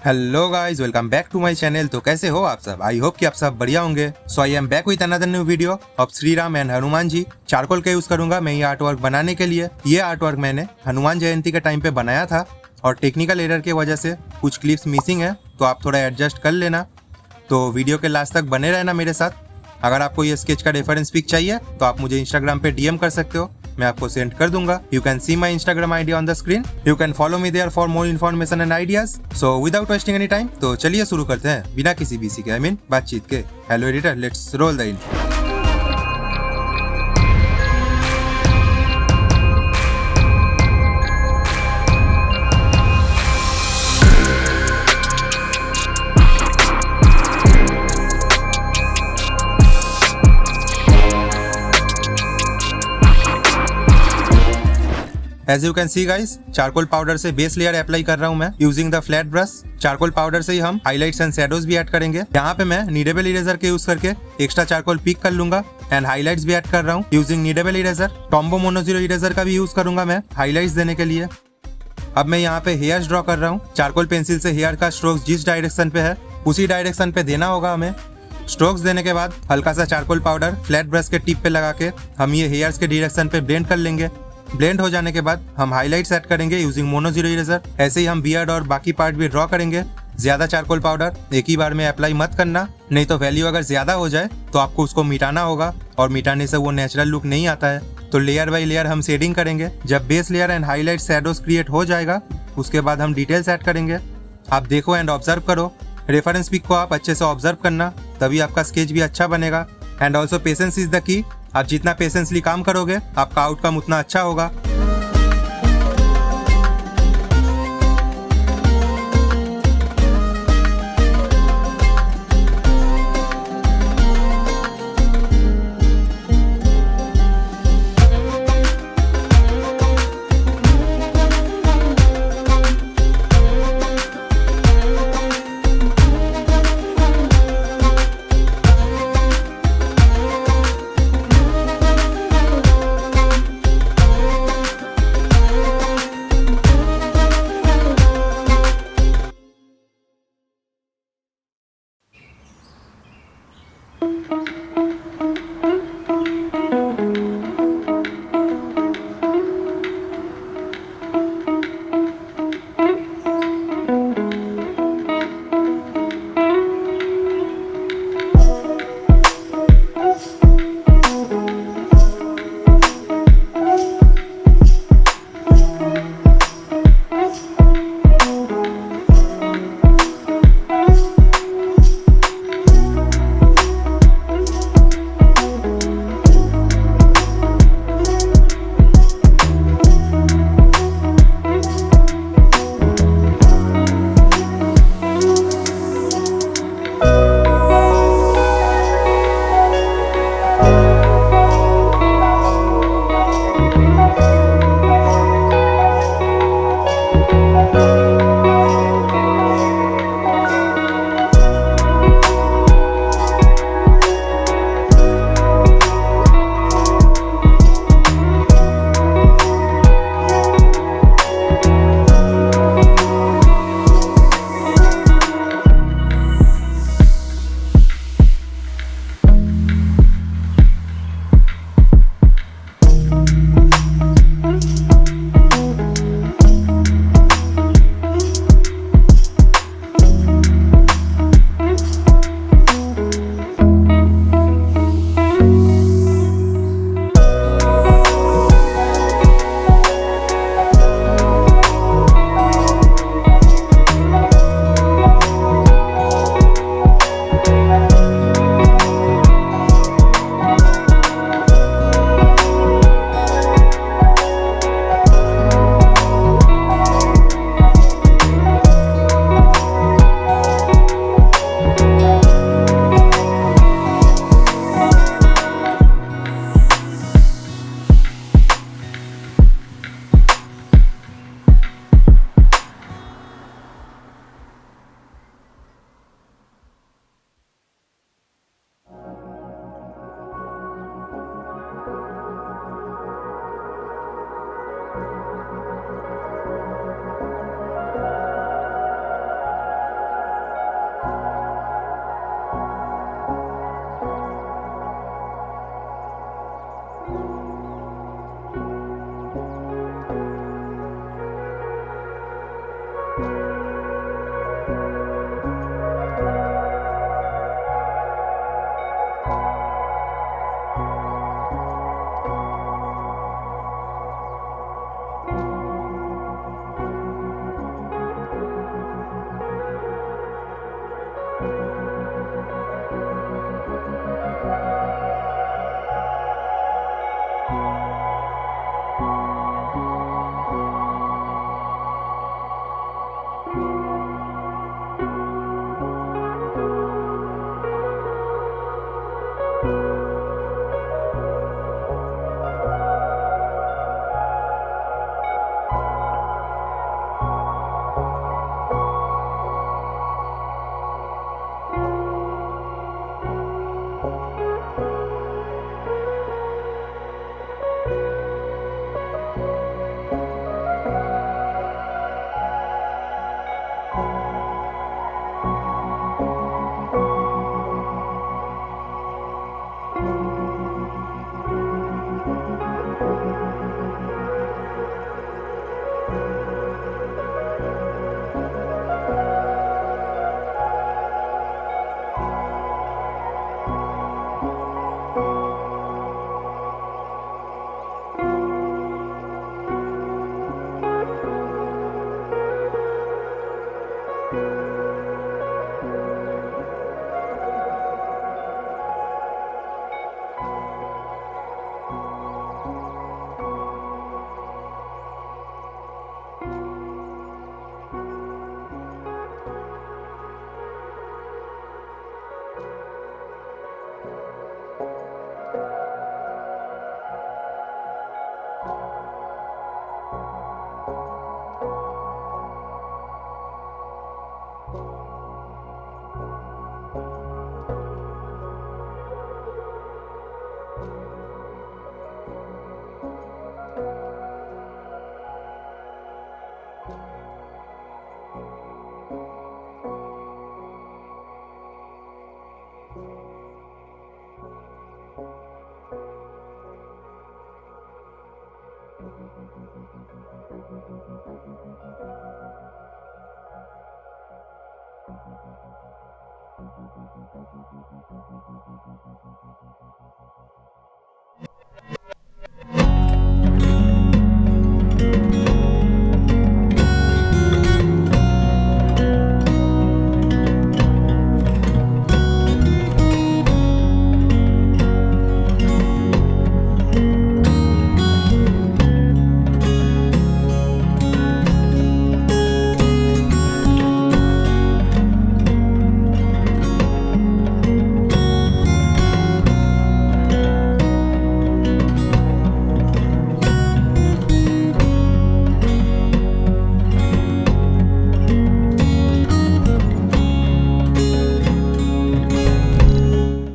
Hello guys, welcome back to my channel. तो कैसे हो आप सब? आई होप कि आप सब बढ़िया होंगे। So I am back with another new video of Shri Ram and Hanuman ji. Charcoal का यूज करूंगा मैं ये आर्ट वर्क बनाने के लिए। ये आर्ट वर्क मैंने हनुमान जयंती के टाइम पे बनाया था और टेक्निकल एरर की वजह से कुछ क्लिप्स मिसिंग है, तो आप थोड़ा एडजस्ट कर लेना। तो वीडियो के लास्ट तक बने रहना मेरे साथ। अगर आपको ये स्केच का रेफरेंस पिक चाहिए तो आप मुझे इंस्टाग्राम पे डीएम कर सकते हो, मैं आपको सेंड कर दूंगा। You can see my Instagram ID on the screen. You can follow me there for more information and ideas. So without wasting any time, तो चलिए शुरू करते हैं बिना किसी बीसी के बातचीत के। Hello editor, let's roll the intro. As you can see guys, charcoal powder से बेस लेयर अप्लाई कर रहा हूँ मैं using the flat brush. Charcoal powder से ही हम हाइलाइट्स एंड शैडोज भी ऐड करेंगे। यहाँ पे मैं नीडेबल इरेजर के यूज करके एक्स्ट्रा चारकोल पिक कर लूंगा एंड हाइलाइट्स भी ऐड कर रहा हूँ using kneadable eraser. Tombow Mono eraser का भी यूज करूंगा मैं हाइलाइट्स देने के लिए। अब मैं यहाँ पे हेयर्स ड्रॉ कर रहा हूँ। चारकोल पेंसिल से हेयर का स्ट्रोक्स जिस डायरेक्शन पे है उसी डायरेक्शन पे देना होगा हमें। स्ट्रोक्स देने के बाद हल्का सा चारकोल पाउडर फ्लैट ब्रश के टिप पे लगा के हम ये हेयर्स के डायरेक्शन पे ब्लेंड कर लेंगे। ब्लेंड हो जाने के बाद हम हाइलाइट्स ऐड करेंगे यूजिंग मोनो0 इरेजर। ऐसे ही हम बियर्ड और बाकी पार्ट भी ड्रॉ करेंगे। ज्यादा चारकोल पाउडर एक ही बार में अप्लाई मत करना, नहीं तो वैल्यू अगर ज्यादा हो जाए तो आपको उसको मिटाना होगा और मिटाने से वो नेचुरल लुक नहीं आता है। तो लेयर बाय लेयर हम शेडिंग करेंगे। जब base layer and highlight shadows create हो जाएगा उसके बाद हम डिटेल्स ऐड करेंगे। आप देखो एंड ऑब्जर्व करो। रेफरेंस पिक को आप अच्छे से ऑब्जर्व करना, तभी आपका स्केच भी अच्छा बनेगा। And also patience is the key. आप जितना पेशेंसली काम करोगे आपका आउटकम उतना अच्छा होगा।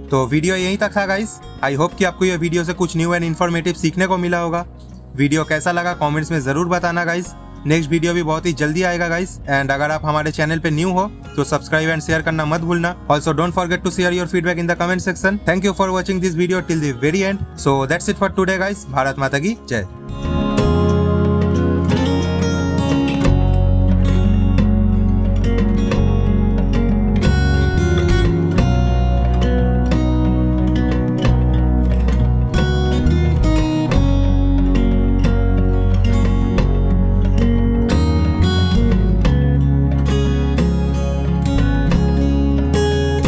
तो वीडियो यहीं तक था गाइस। आई होप कि आपको ये वीडियो से कुछ न्यू एंड इन्फॉर्मेटिव सीखने को मिला होगा। वीडियो कैसा लगा कमेंट्स में जरूर बताना गाइस। नेक्स्ट वीडियो भी बहुत ही जल्दी आएगा गाइस। एंड अगर आप हमारे चैनल पे न्यू हो तो सब्सक्राइब एंड शेयर करना मत भूलना। Also don't forget to share your feedback in the comment section. Thank you for watching this video till the very end. So that's it for today guys. Bharat माता की जय।